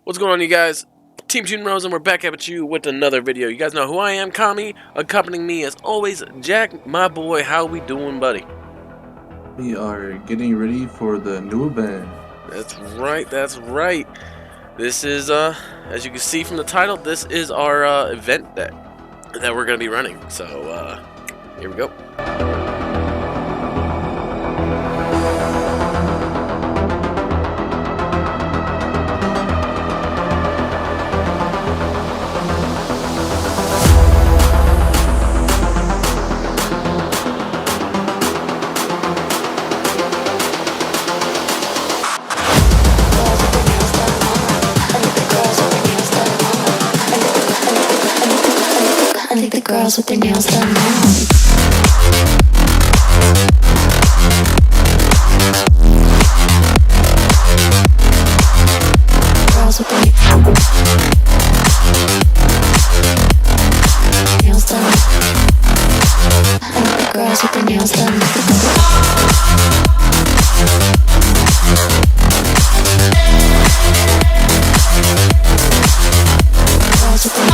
What's going on, you guys? Team Toon Rose, and we're back at you with another video. You guys know who I am, Kami. Accompanying me, as always, Jack, my boy. How we doing, buddy? We are getting ready for the new event. That's right, that's right. This is, as you can see from the title, this is our event that we're going to be running. So, here we go. Girls with their nails done now. Girls with their nails done. I like the girls with their nails done. Girls with their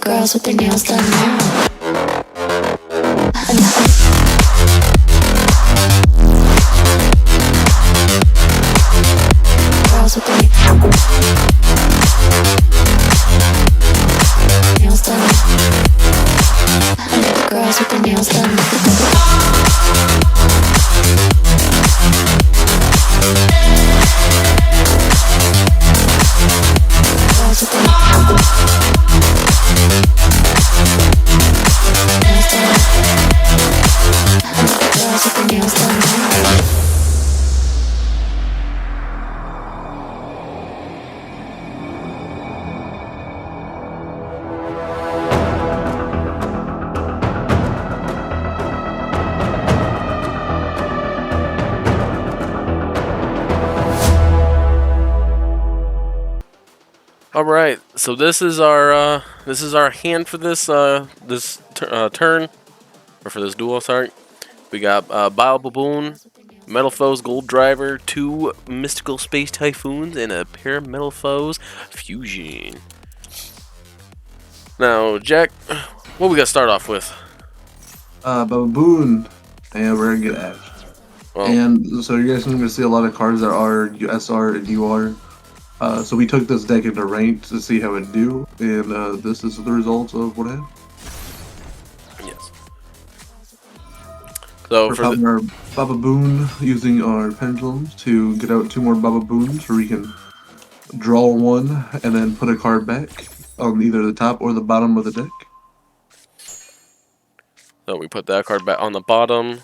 girls with their nails done now. Girls with their nails done. I like the girls with their nails done. Girls with their nails done now. All right, so this is our hand for this turn, or for this duel. Sorry, we got Bio Baboon, Metalfoes Gold Driver, 2 Mystical Space Typhoons, and a pair of Metalfoes Fusion. Now, Jack, what we got to start off with? Baboon, and we're gonna get Ash. Well, and so you guys are gonna see a lot of cards that are USR and UR. So we took this deck into ranked to see how it do, and this is the results of what happened. yes. So We're for popping our Baboon using our pendulums to get out 2 more Baboons, so we can draw 1 and then put a card back on either the top or the bottom of the deck. So we put that card back on the bottom.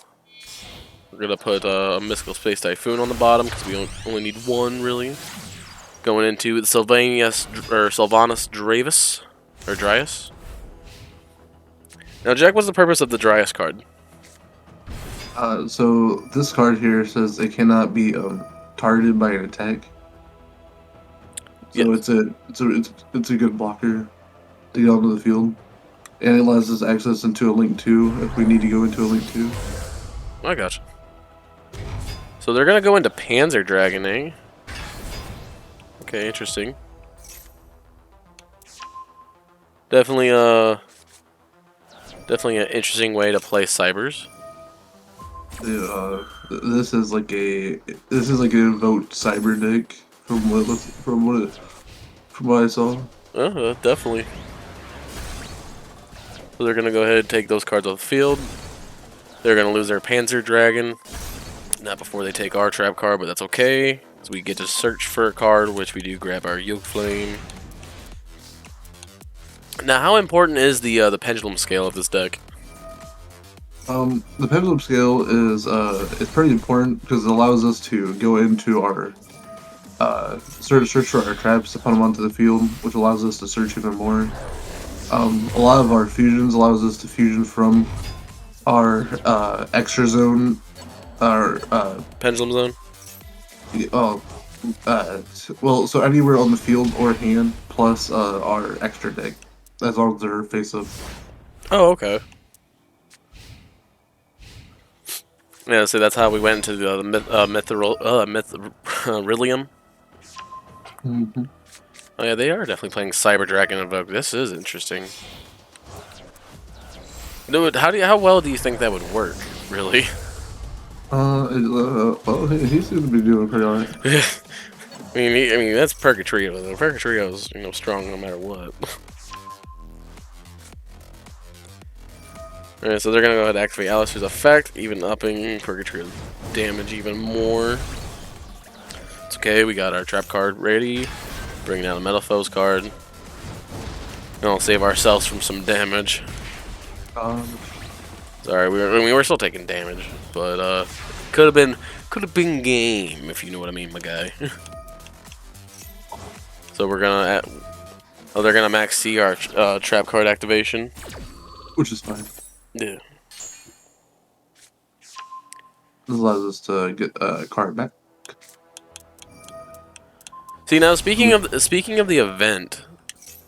We're gonna put a Mystical Space Typhoon on the bottom because we only need 1 really. Going into the Sylvanus Dravis, or Dryas. Now, Jack, what's the purpose of the Dryas card? So this card here says it cannot be targeted by an attack. So Yes. it's a good blocker to get onto the field. And it allows us access into a link 2 if we need to go into a link 2. I gotcha. So they're gonna go into Panzer Dragon, eh? Okay, interesting. Definitely, definitely an interesting way to play cybers. This is like an invoked cyber deck from what I saw. Definitely. So they're gonna go ahead and take those cards off the field. They're gonna lose their Panzer Dragon. Not before they take our trap card, but that's okay. So we get to search for a card, which we do grab our Yoke Flame. Now, how important is the pendulum scale of this deck? The pendulum scale is pretty important because it allows us to go into our search for our traps to put them onto the field, which allows us to search even more. A lot of our fusions allows us to fusion from our extra zone, our Pendulum Zone? oh, well, so anywhere on the field or hand, plus our extra deck, as long as they're face up. Oh, okay. Yeah, so that's how we went into the Mythrilium. Mm-hmm. Oh yeah, they are definitely playing Cyber Dragon Invoke. This is interesting. Dude, how well do you think that would work? Really? Well, he seems to be doing pretty alright. I mean that's Purgatrio. Though. Purgatrio is strong no matter what. Alright, so they're gonna go ahead and activate Alistair's effect, even upping Purgatrio's damage even more. It's okay. We got our trap card ready. Bring down a Metalfoes card. And I'll save ourselves from some damage. Sorry, we were still taking damage, but could have been game if you know what I mean, my guy. So we're gonna they're gonna max C our trap card activation, which is fine. Yeah. This allows us to get a card back. See now, speaking of the event,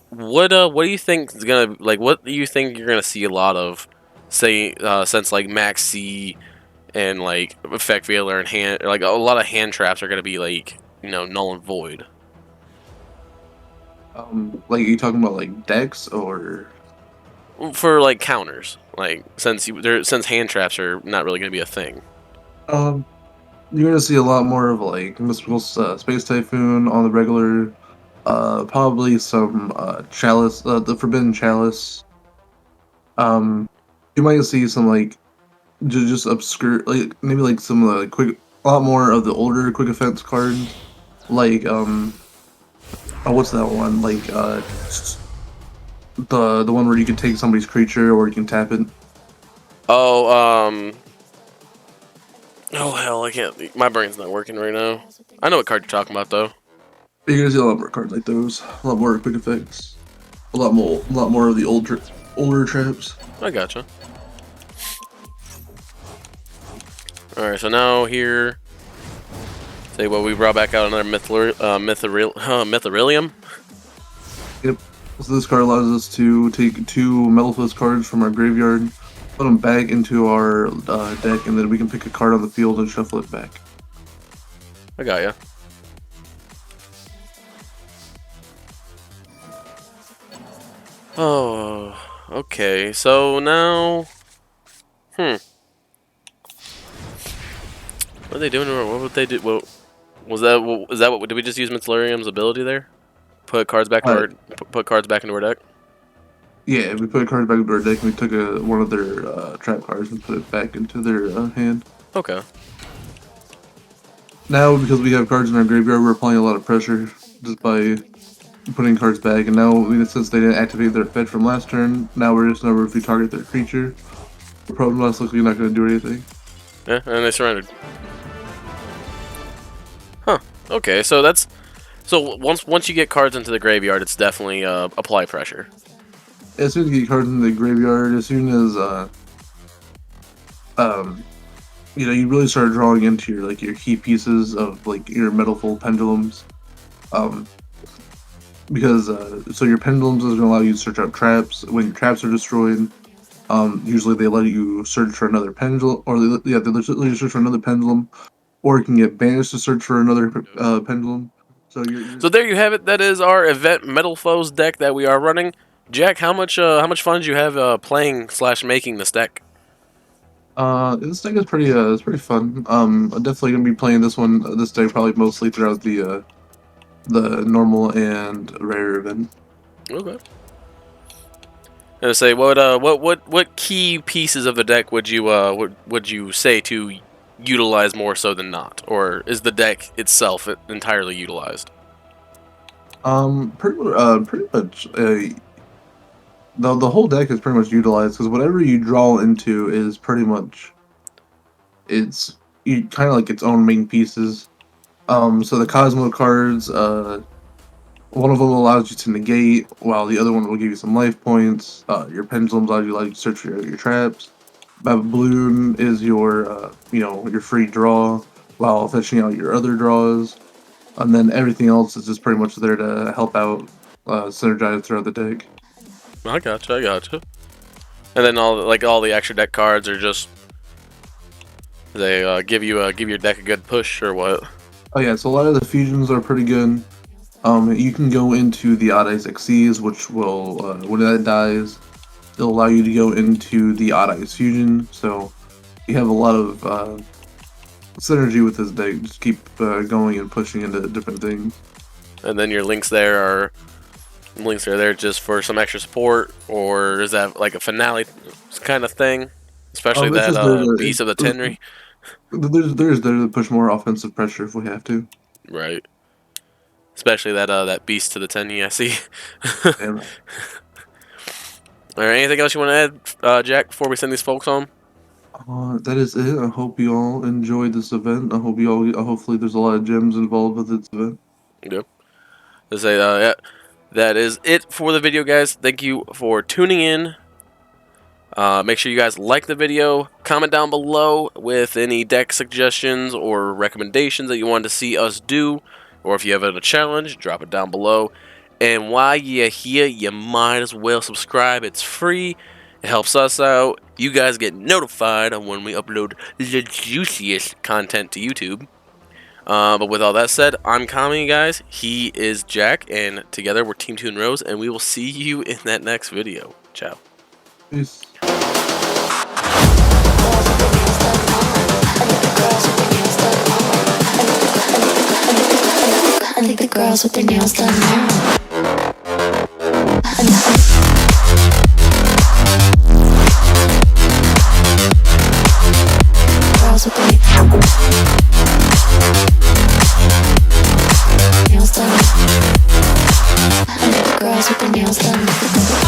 what do you think is gonna what do you think you're gonna see a lot of, say since like max C and like effect veiler and hand, like a lot of hand traps are gonna be like null and void. Like, are you talking about like decks or for like counters? Like since hand traps are not really gonna be a thing. You're gonna see a lot more of like mystical space typhoon on the regular. Probably some chalice, the forbidden chalice. You might see some like just obscure, like maybe like some a lot more of the older quick offense cards, like oh, what's that one? Like the one where you can take somebody's creature or you can tap it. Oh, oh hell, I can't. My brain's not working right now. I know what card you're talking about though. You're gonna see a lot more cards like those, a lot more quick effects, a lot more of the older traps. I gotcha. All right, so now here, say what we brought back out another Mythrilium. Yep. So this card allows us to take 2 Metalfoes cards from our graveyard, put them back into our deck, and then we can pick a card on the field and shuffle it back. I got ya. Oh, okay. So now, what are they doing? Or what would they do? What was that? Is that what did we just use Mythrilium's ability there? Put cards back into put cards back into our deck. Yeah, we put a card back into our deck, and we took one of their trap cards and put it back into their hand. Okay. Now, because we have cards in our graveyard, we're applying a lot of pressure just by putting cards back. And now, since they didn't activate their effect from last turn, now we're just if we target their creature, we're probably most likely not going to do anything. Yeah, and they surrendered. Huh. Okay, so that's once you get cards into the graveyard, it's definitely apply pressure. As soon as you get cards in the graveyard, as soon as you really start drawing into your key pieces of like your Metalfoes pendulums, because so your pendulums is going to allow you to search out traps. When your traps are destroyed, usually they let you search for another pendulum, or they let you search for another pendulum, or you can get banished to search for another pendulum. you're So there you have it. That is our event Metalfoes deck that we are running. Jack, how much fun did you have playing / making this deck? this deck is pretty it's pretty fun. I'm definitely gonna be playing this deck probably mostly throughout the normal and rare event. Okay. And say what key pieces of the deck would you say to utilize more so than not, or is the deck itself entirely utilized? Pretty much. The whole deck is pretty much utilized because whatever you draw into is pretty much it's you kind of like its own main pieces. So the Cosmo cards, one of them allows you to negate, while the other one will give you some life points. Your pendulums allow you to search for your traps. Balloon is your free draw, while fetching out your other draws. And then everything else is just pretty much there to help out, synergize throughout the deck. I gotcha. And then all the extra deck cards are just they give your deck a good push or what? Oh yeah, so a lot of the fusions are pretty good. You can go into the Odd Eyes XCs, which will, when that dies, it'll allow you to go into the Odd Eyes Fusion, so you have a lot of synergy with this deck. Just keep going and pushing into different things. And then your links are there just for some extra support, or is that like a finale kind of thing? Especially It's just that Beast of the Tenry. There's there to push more offensive pressure if we have to. Right. Especially that Beast to the Tenry, I see. Yeah, right. Alright, anything else you want to add, Jack, before we send these folks home? That is it. I hope you all enjoyed this event. Hopefully there's a lot of gems involved with this event. Yep. Yeah, that is it for the video, guys. Thank you for tuning in. Make sure you guys like the video, comment down below with any deck suggestions or recommendations that you want to see us do, or if you have a challenge, drop it down below. And while you're here, you might as well subscribe. It's free. It helps us out. You guys get notified when we upload the juiciest content to YouTube. But with all that said, I'm Kami, guys. He is Jack, and together we're Team 2 and Rose, and we will see you in that next video. Ciao. Peace. I think the girls with their nails done now. Girls with their nails done. I think the girls with their nails done.